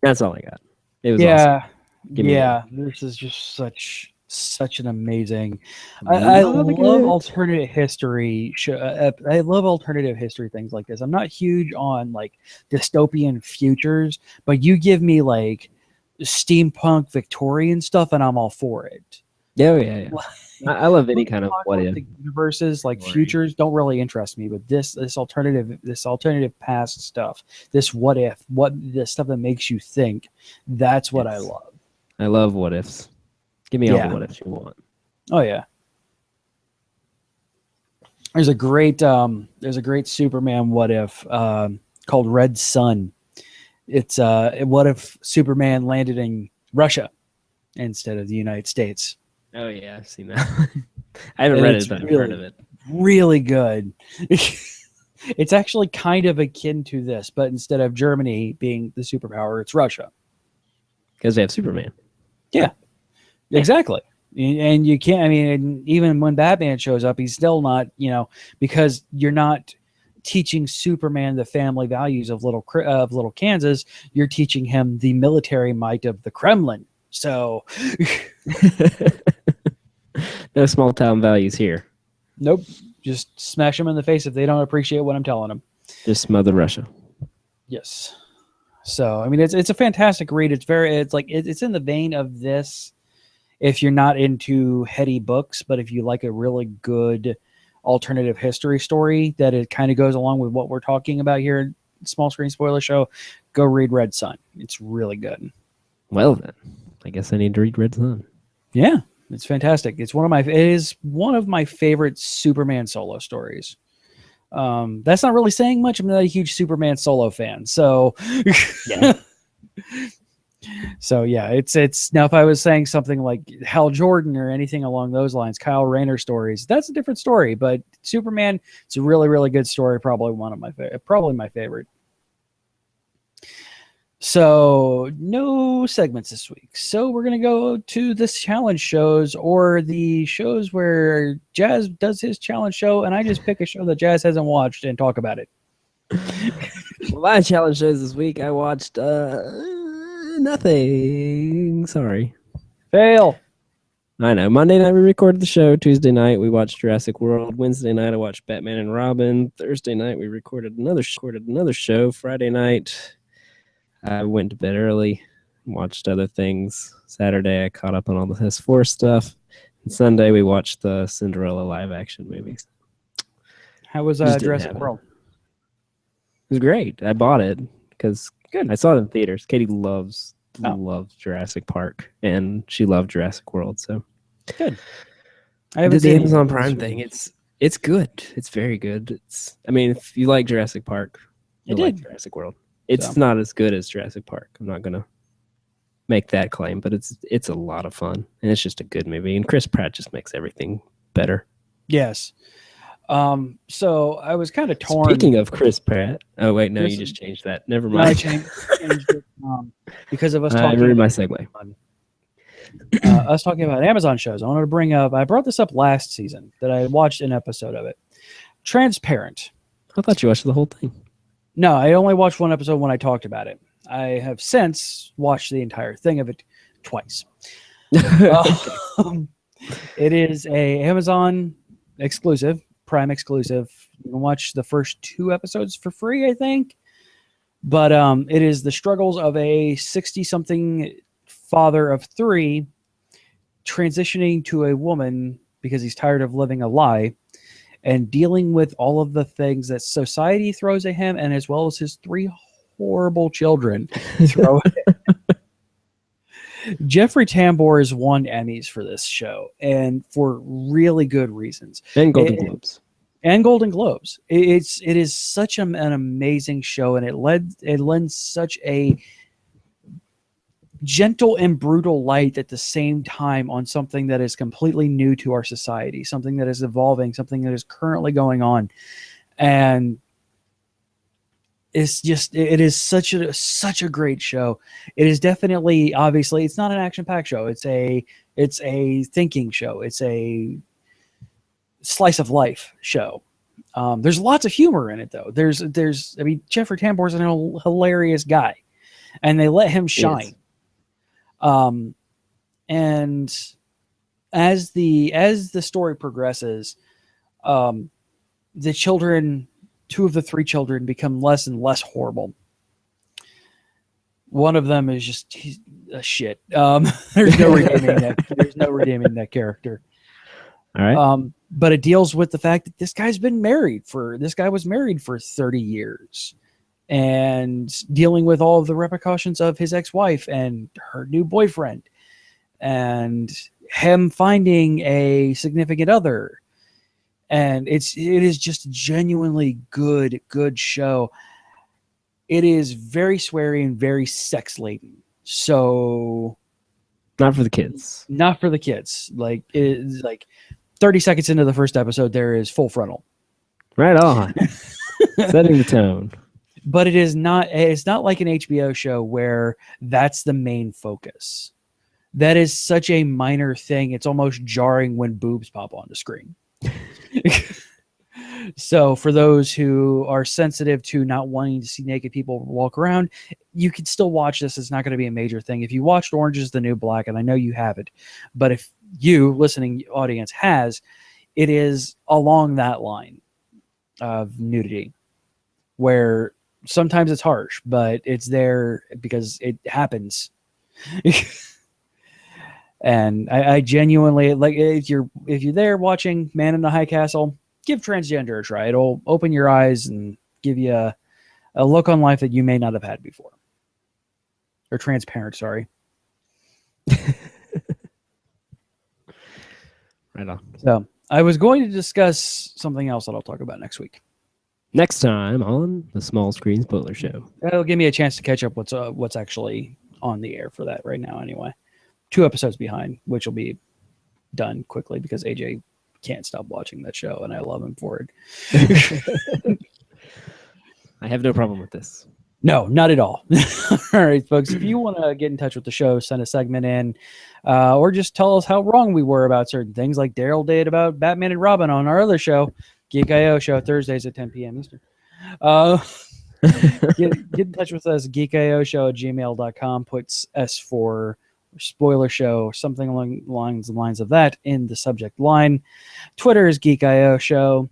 That's all I got. It was awesome. This is just such an amazing. I love alternative history. I love alternative history things like this. I'm not huge on like dystopian futures, but you give me like steampunk Victorian stuff, and I'm all for it. Yeah. I love any kind of what if universes. Like futures don't really interest me, but this alternative past stuff, this what if, this stuff that makes you think, that's what I love. I love what ifs. Give me all the what ifs you want. Oh yeah. There's a great Superman what if called Red Sun. It's what if Superman landed in Russia instead of the United States. Oh yeah, I've seen that. I haven't read it, but I've heard of it. Really good. It's actually kind of akin to this, but instead of Germany being the superpower, it's Russia. Because they have Superman. Yeah, exactly. And you can't, I mean, even when Batman shows up, he's still not, because you're not teaching Superman the family values of little Kansas. You're teaching him the military might of the Kremlin. So no small town values here. Nope. Just smash them in the face if they don't appreciate what I'm telling them. Just smother Russia. Yes. So I mean, it's a fantastic read. It's in the vein of this. If you're not into heady books, but if you like a really good alternative history story that it kind of goes along with what we're talking about here in Small Screen Spoiler Show, go read Red Sun. It's really good. Well then, I guess I need to read Red Sun. Yeah, it's fantastic. It is one of my favorite Superman solo stories. That's not really saying much. I'm not a huge Superman solo fan, so Yeah. so yeah, it's now if I was saying something like Hal Jordan or anything along those lines, Kyle Rayner stories, that's a different story. But Superman, it's a really really good story. Probably probably my favorite. So no segments this week. So we're gonna go to this challenge shows or the shows where Jazz does his challenge show, and I just pick a show that Jazz hasn't watched and talk about it. Well, my challenge shows this week, I watched nothing. Sorry. Fail. I know. Monday night we recorded the show. Tuesday night we watched Jurassic World. Wednesday night I watched Batman and Robin. Thursday night we recorded another show. Friday night I went to bed early, watched other things. Saturday I caught up on all the S4 stuff. And Sunday we watched the Cinderella live action movies. How was Just didn't Jurassic have it. World? It was great. I bought it because Good. I saw it in theaters. Katie loves Oh. Jurassic Park, and she loved Jurassic World. So Good. I I haven't did the seen Amazon it. Prime thing. It's good. It's very good. I mean, if you like Jurassic Park, you'll like Jurassic World. It's not as good as Jurassic Park. I'm not gonna make that claim, but it's a lot of fun, and it's just a good movie. And Chris Pratt just makes everything better. Yes. So I was kind of torn. Speaking of Chris Pratt, oh wait, no, Chris- you just changed that. Never No, I mind. changed it because of us I talking. ruined my segue. Us talking about Amazon shows. I wanted to bring up. I brought this up last season that I watched an episode of it. Transparent. I thought you watched the whole thing. No, I only watched one episode when I talked about it. I have since watched the entire thing of it twice. It is a Amazon exclusive, Prime exclusive. You can watch the first 2 episodes for free, I think. But it is the struggles of a 60-something father of 3 transitioning to a woman because he's tired of living a lie and dealing with all of the things that society throws at him, and as well as his 3 horrible children throw at him. Jeffrey Tambor has won Emmys for this show, and for really good reasons. And Golden Globes. And Golden Globes. It is such an amazing show, and it lends such a gentle and brutal light at the same time on something that is completely new to our society, something that is evolving, something that is currently going on. And it is such a great show. It is definitely, obviously, it's not an action-packed show. It's a thinking show. It's a slice of life show. There's lots of humor in it, though. I mean, Jeffrey Tambor's a hilarious guy, and they let him shine. And as the story progresses, the children, 2 of the 3 children, become less and less horrible. One of them is just he's a shit. There's no redeeming that character. All right. But it deals with the fact that this guy was married for 30 years and dealing with all of the repercussions of his ex-wife and her new boyfriend and him finding a significant other. And it is just a genuinely good show. It is very sweary and very sex laden. So Not for the kids. Not for the kids. Like, it is like 30 seconds into the first episode, there is full frontal. Right on. Setting the tone. But it's not like an HBO show where that's the main focus. That is such a minor thing. It's almost jarring when boobs pop on the screen. So for those who are sensitive to not wanting to see naked people walk around, you can still watch this. It's not going to be a major thing. If you watched Orange is the New Black, and I know you haven't, but if you, listening audience, has, it is along that line of nudity, where sometimes it's harsh, but it's there because it happens. And I genuinely like, if you're there watching Man in the High Castle, give transgender a try. It'll open your eyes and give you a look on life that you may not have had before. Or transparent, sorry. Right on. So I was going to discuss something else that I'll talk about next week. Next time on the Small Screen Spoiler Show. That'll give me a chance to catch up what's actually on the air for that right now anyway. 2 episodes behind, which will be done quickly because AJ can't stop watching that show and I love him for it. I have no problem with this. No, not at all. All right, folks, if you want to get in touch with the show, send a segment in, or just tell us how wrong we were about certain things, like Daryl did about Batman and Robin on our other show, Geek IO show, Thursdays at 10 p.m. Eastern. Get in touch with us, geekioshow@gmail.com. Put S for spoiler show, something along the lines of that in the subject line. Twitter is Geek IO show.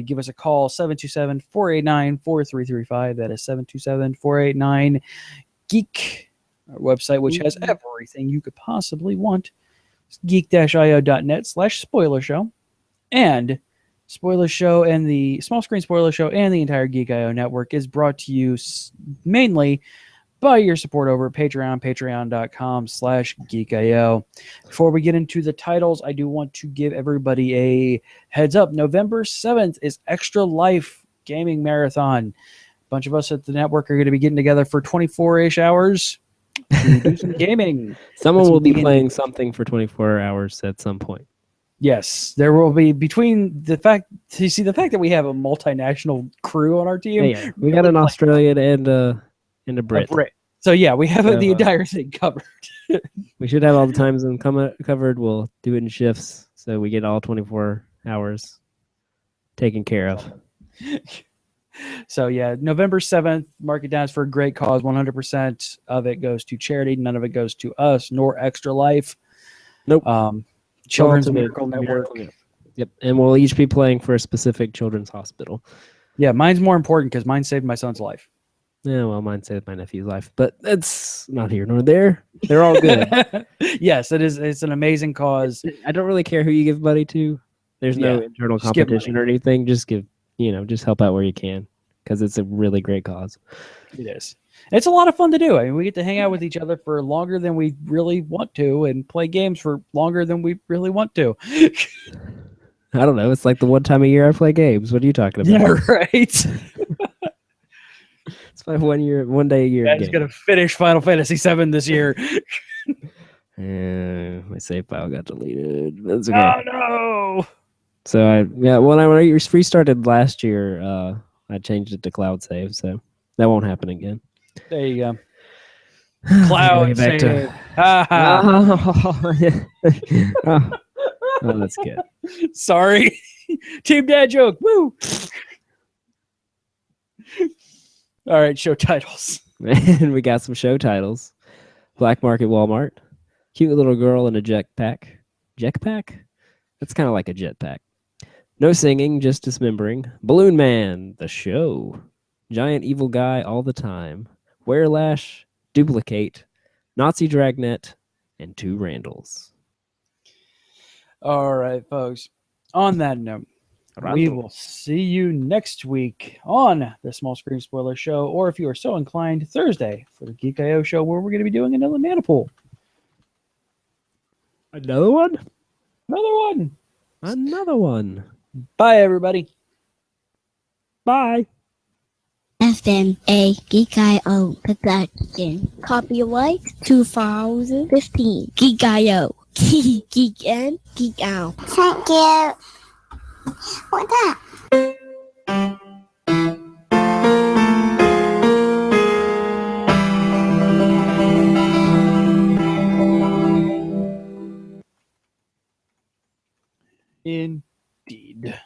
Give us a call, 727-489-4335. That is 727-489-GEEK. Our website, which has everything you could possibly want. It's geek-io.net/spoiler show. And Spoiler Show and the Small Screen Spoiler Show and the entire Geek IO network is brought to you mainly by your support over at Patreon, patreon.com/geekio. Before we get into the titles, I do want to give everybody a heads up. November 7th is Extra Life Gaming Marathon. A bunch of us at the network are going to be getting together for 24-ish hours to do some gaming. Someone will be playing something for 24 hours at some point. Yes, there will be, between the fact that we have a multinational crew on our team. Yeah. We got an Australian and a Brit. So yeah, we have the entire thing covered. We should have all the times covered. We'll do it in shifts so we get all 24 hours taken care of. So yeah, November 7th, mark it down. It's for a great cause. 100% of it goes to charity. None of it goes to us, nor Extra Life. Nope. Children's Miracle Network. Yep. And we'll each be playing for a specific children's hospital. Yeah, mine's more important because mine saved my son's life. Yeah, well, mine saved my nephew's life, but it's not here nor there. They're all good. Yes, it is. It's an amazing cause. I don't really care who you give money to. There's no internal competition or anything. Just just help out where you can because it's a really great cause. It is. It's a lot of fun to do. I mean, we get to hang out with each other for longer than we really want to and play games for longer than we really want to. I don't know. It's like the one time a year I play games. What are you talking about? Yeah, right. It's my 1 day a year. I'm going to finish Final Fantasy VII this year. My save file got deleted. That's okay. Oh, no. So, when I restarted last year, I changed it to cloud save, so that won't happen again. There you go. Cloud save. Oh, that's good. Sorry. Team Dad joke. Woo. All right, show titles. And we got some show titles. Black Market Walmart. Cute little girl in a jetpack. Jetpack? That's kind of like a jetpack. No singing, just dismembering. Balloon Man, the show. Giant evil guy all the time. Werelash, Duplicate, Nazi Dragnet, and 2 Randalls. All right, folks. On that note, we will see you next week on the Small Screen Spoiler Show, or if you are so inclined, Thursday for the Geek IO show, where we're going to be doing another Manipool. Another one? Another one. Bye, everybody. Bye. FMA Geek IO production. Copyright 2015. Geek IO. Geek in, geek out. Thank you. What's that? Indeed.